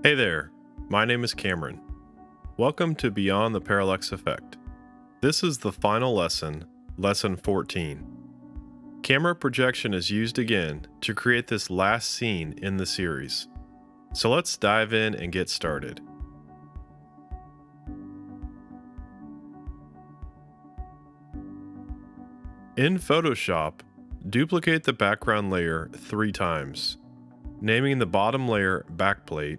Hey there, my name is Cameron. Welcome to Beyond the Parallax Effect. This is the final lesson, Lesson 14. Camera projection is used again to create this last scene in the series. So let's dive in and get started. In Photoshop, duplicate the background layer 3 times, naming the bottom layer Backplate,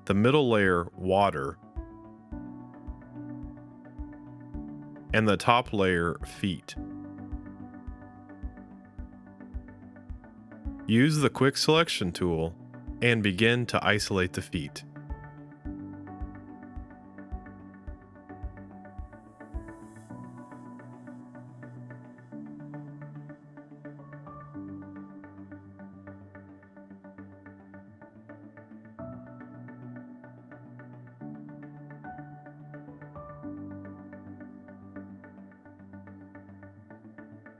the middle layer Water, and the top layer Feet. Use the Quick Selection tool and begin to isolate the feet.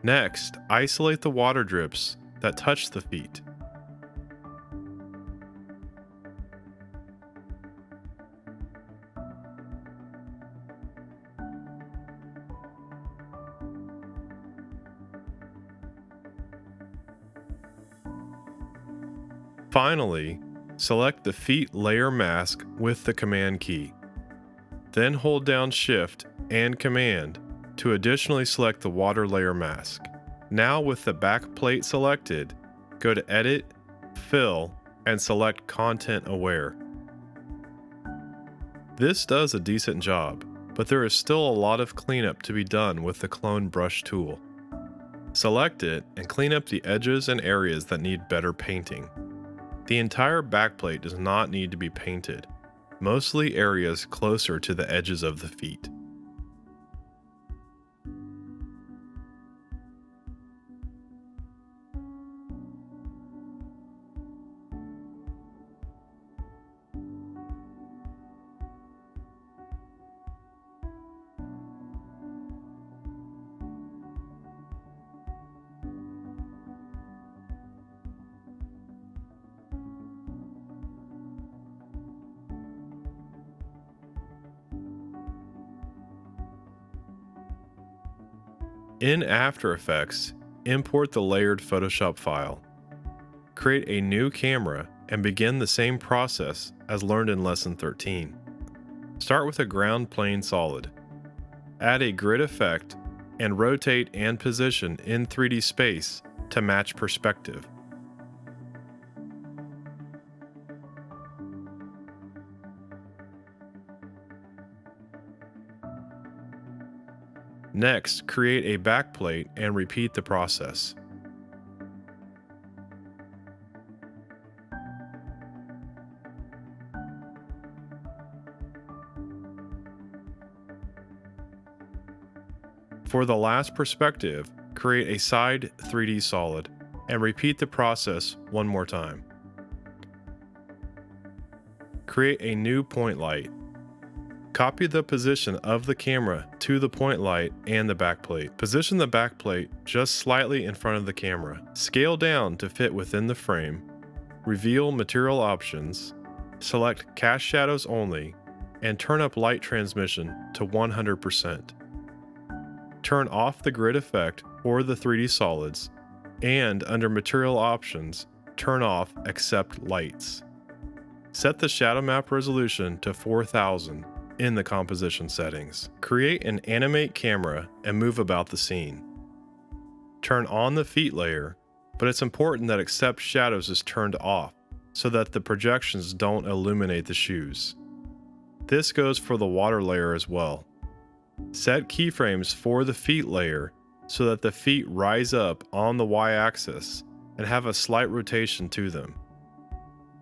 Next, isolate the water drips that touch the feet. Finally, select the feet layer mask with the Command key. Then hold down Shift and Command to additionally select the water layer mask. Now with the back plate selected, go to Edit, Fill, and select Content Aware. This does a decent job, but there is still a lot of cleanup to be done with the Clone Brush tool. Select it and clean up the edges and areas that need better painting. The entire backplate does not need to be painted, mostly areas closer to the edges of the feet. In After Effects, import the layered Photoshop file. Create a new camera and begin the same process as learned in Lesson 13. Start with a ground plane solid. Add a grid effect and rotate and position in 3D space to match perspective. Next, create a backplate and repeat the process. For the last perspective, create a side 3D solid and repeat the process one more time. Create a new point light. Copy the position of the camera to the point light and the backplate. Position the backplate just slightly in front of the camera. Scale down to fit within the frame. Reveal material options. Select cast shadows only and turn up light transmission to 100%. Turn off the grid effect or the 3D solids, and under material options, turn off accept lights. Set the shadow map resolution to 4000 in the composition settings. Create an animate camera and move about the scene. Turn on the feet layer, but it's important that accept shadows is turned off so that the projections don't illuminate the shoes. This goes for the water layer as well. Set keyframes for the feet layer so that the feet rise up on the y-axis and have a slight rotation to them.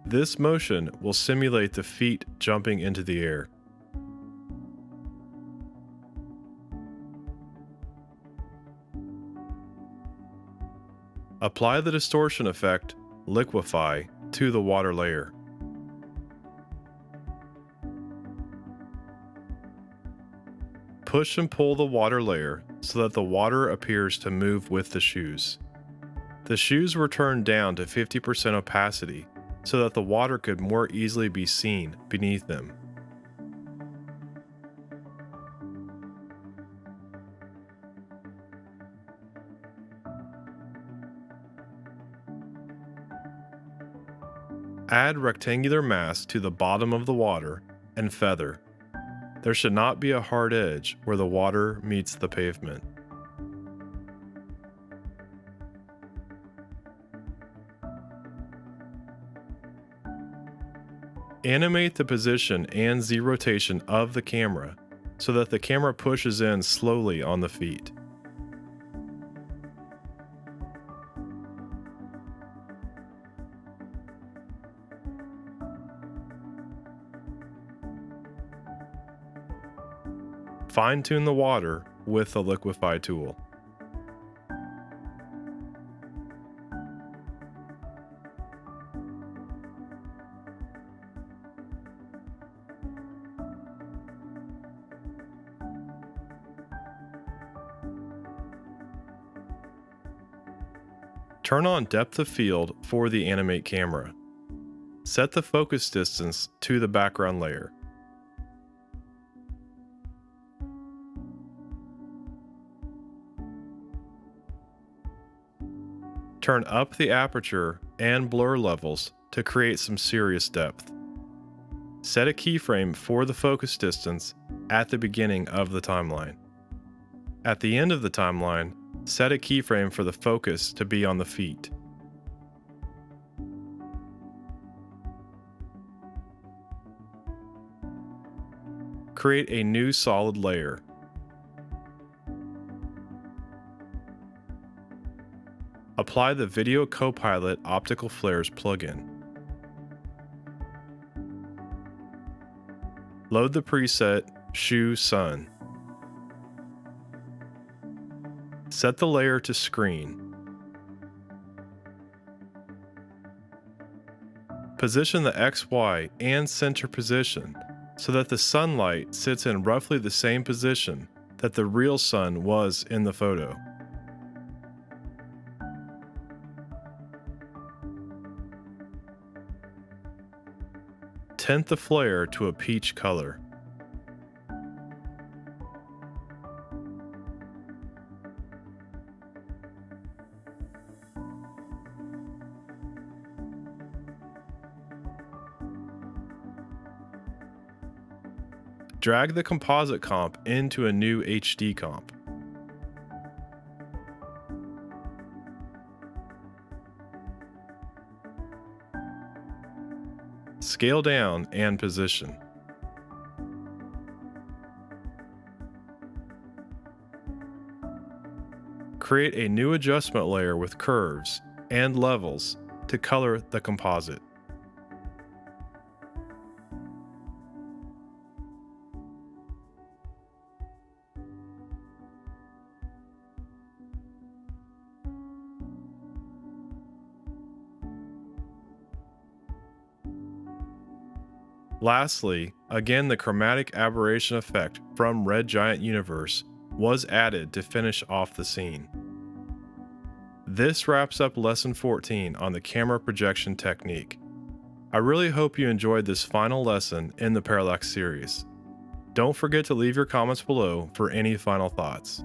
This motion will simulate the feet jumping into the air. Apply the distortion effect, Liquify, to the water layer. Push and pull the water layer so that the water appears to move with the shoes. The shoes were turned down to 50% opacity so that the water could more easily be seen beneath them. Add rectangular mass to the bottom of the water and feather. There should not be a hard edge where the water meets the pavement. Animate the position and Z rotation of the camera so that the camera pushes in slowly on the feet. Fine-tune the water with the liquefy tool. Turn on depth of field for the animate camera. Set the focus distance to the background layer. Turn up the aperture and blur levels to create some serious depth. Set a keyframe for the focus distance at the beginning of the timeline. At the end of the timeline, set a keyframe for the focus to be on the feet. Create a new solid layer. Apply the Video Copilot Optical Flares plugin. Load the preset Shoe Sun. Set the layer to screen. Position the X, Y, and center position so that the sunlight sits in roughly the same position that the real sun was in the photo. Tint the flare to a peach color. Drag the composite comp into a new HD comp. Scale down and position. Create a new adjustment layer with curves and levels to color the composite. Lastly, again the chromatic aberration effect from Red Giant Universe was added to finish off the scene. This wraps up lesson 14 on the camera projection technique. I really hope you enjoyed this final lesson in the Parallax series. Don't forget to leave your comments below for any final thoughts.